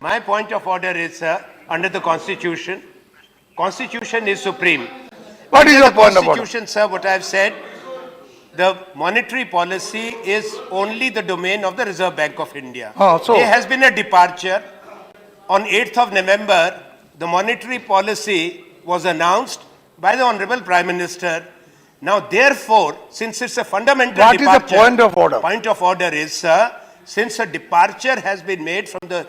My point of order is, sir, under the Constitution, Constitution is supreme. What is Under your the point of order? Constitution, sir, what I have said, the monetary policy is only the domain of the Reserve Bank of India. So- There has been a departure. On 8th of November, the monetary policy was announced by the Honorable Prime Minister. Now, therefore, since it's a fundamental What is the departure... point of order? Point of order is, sir, since a departure has been made from the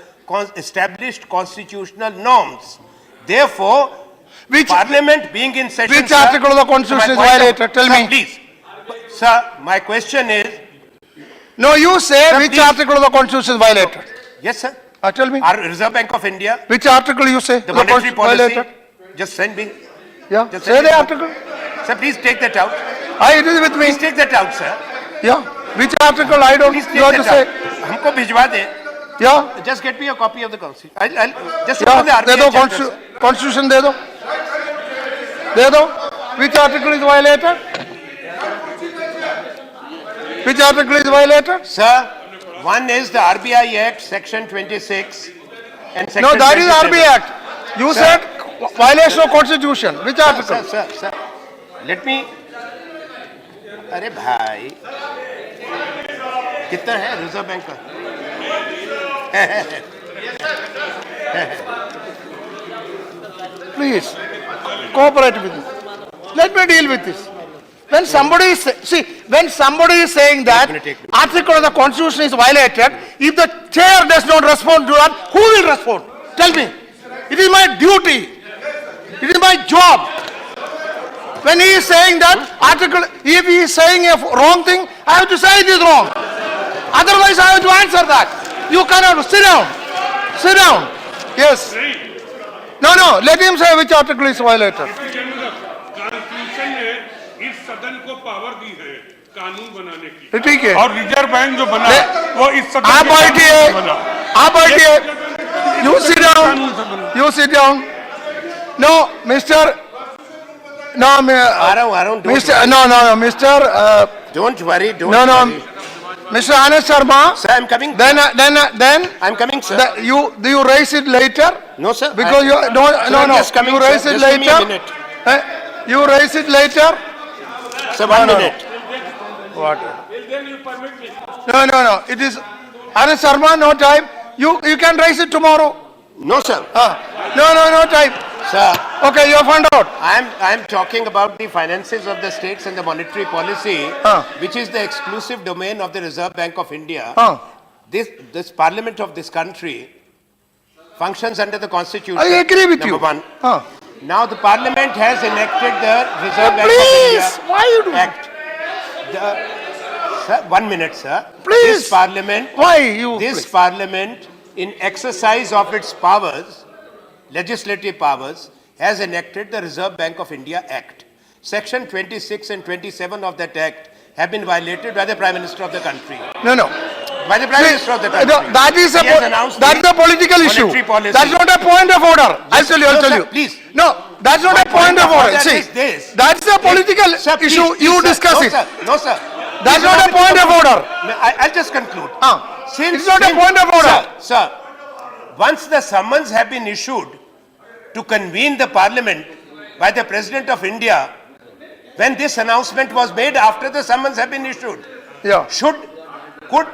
established constitutional norms, therefore, Which- Parliament being in session... Which sir, article of the so my Constitution is point of- violated? Tell Sir, me. Please. Sir, my question is... No, you say Sir, which please. article of the Constitution is violated. Yes, sir. Tell me. Our Reserve Bank of India, Which article you say? the monetary Constitution policy... violated? Just send me. Yeah, Just say send the me. article. Sir, please take that out. It is with me. Please take that out, sir. Yeah. Which article? I don't, Please take you have to that say. out. हमको भिजवा दे. Yeah. Just get me a copy of the Constitution. I'll just Yeah, open the they RBI दो chapter, sir. Constitution दे दो. दे दो. Which article is violated? Which article is violated? Sir, one is the RBI Act, Section 26, and Section No, that is 27. RBI Act. You Sir. said violation of Constitution. Which article? Sir, let me... अरे भाई, कितना है reserve bank का? Please, cooperate with me. Let me deal with this. When somebody is, when somebody is saying that article of the Constitution is violated, if the chair does not respond to that, who will respond? Tell me. It is my duty. It is my job. When he is saying that article, if he is saying a wrong thing, I have to say it is wrong. Otherwise, I have to answer that. You cannot sit down. Sit down. Yes. No. Let him say which article is violated. Constitution ने इस सदन को power दी है कानून बनाने की ठीक है. और रिजर्व बैंक जो बना वो इस सदन आप के कानून बैठिए. से बना। आप बैठिए. You sit down. कानून से बना। You sit down. No, Mr. No, आ रहा हूँ, don't Mr. worry. No, Mr. Don't worry, don't No, worry. Mr. Anand Sharma. Sir, I'm coming. Then I'm coming, sir. do you raise it later? No, sir. Because you I'm just coming, you sir. raise it Just give me a later. minute. You raise it later. Sir, 1 No. minute. What? No. It is Anand Sharma. No time. You can raise it tomorrow. No, sir. No time. Sir, Okay, you found out. I'm talking about the finances of the states and the monetary policy, which is the exclusive domain of the Reserve Bank of India. This parliament of this country functions under the Constitution. I agree with you. Number one. Now the parliament has enacted the Reserve Bank Please, of India why you do? Act. Sir, 1 minute, sir. Please. This parliament, Why you? this parliament, in exercise of its powers, legislative powers, has enacted the Reserve Bank of India Act. Section 26 and 27 of that act have been violated by the Prime Minister of the country. No. By the Prime Minister of the country. That is He has announced that's the a political issue. monetary policy. That's not a point of order. I'll tell you. sir, please. No, that's not My a point of order. order See, is this. that's a political Sir, please, issue. please, You sir. discuss No, it. sir. No, sir. That's Please not allow a me to point of conclude. order. I'll just conclude. It's not a point of order. Sir, once the summons have been issued to convene the parliament by the President of India, when this announcement was made after the summons have been issued, Yeah. could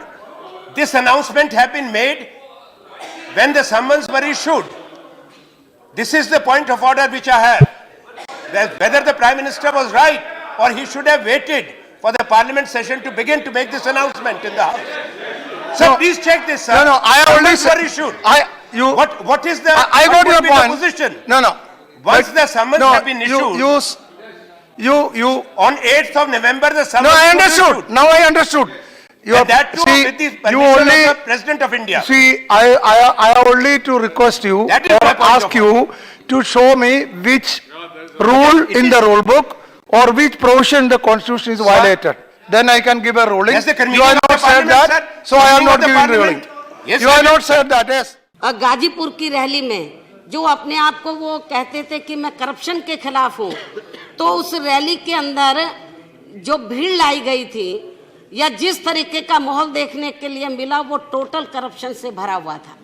this announcement have been made when the summons were issued? This is the point of order which I have. Whether the Prime Minister was right or he should have waited for the parliament session to begin to make this announcement in the House. So No. please check this, sir. No, I only Summons were issued. What is the I what got your would be the point. position? No. Once But- the summons no, have been issued, you. on 8th of November the No, summons I were understood. issued. Now I understood. You And that too with the you permission only of the President of India. see. I only to request you That is or my point ask of you to show me which rule in the rule book or which provision the Constitution is violated. Then I can give a ruling. Yes, the You convening have of the not said parliament, that, sir. so I am Convening not of the giving ruling. parliament. Yes, You sir. have not said that. Yes. Ghazipur की rally में जो अपने आप को वो कहते थे कि मैं करप्शन के खिलाफ हूँ, तो उस रैली के अंदर जो भीड़ लाई गई थी या जिस तरीके का माहौल देखने के लिए मिला वो टोटल करप्शन से भरा हुआ था।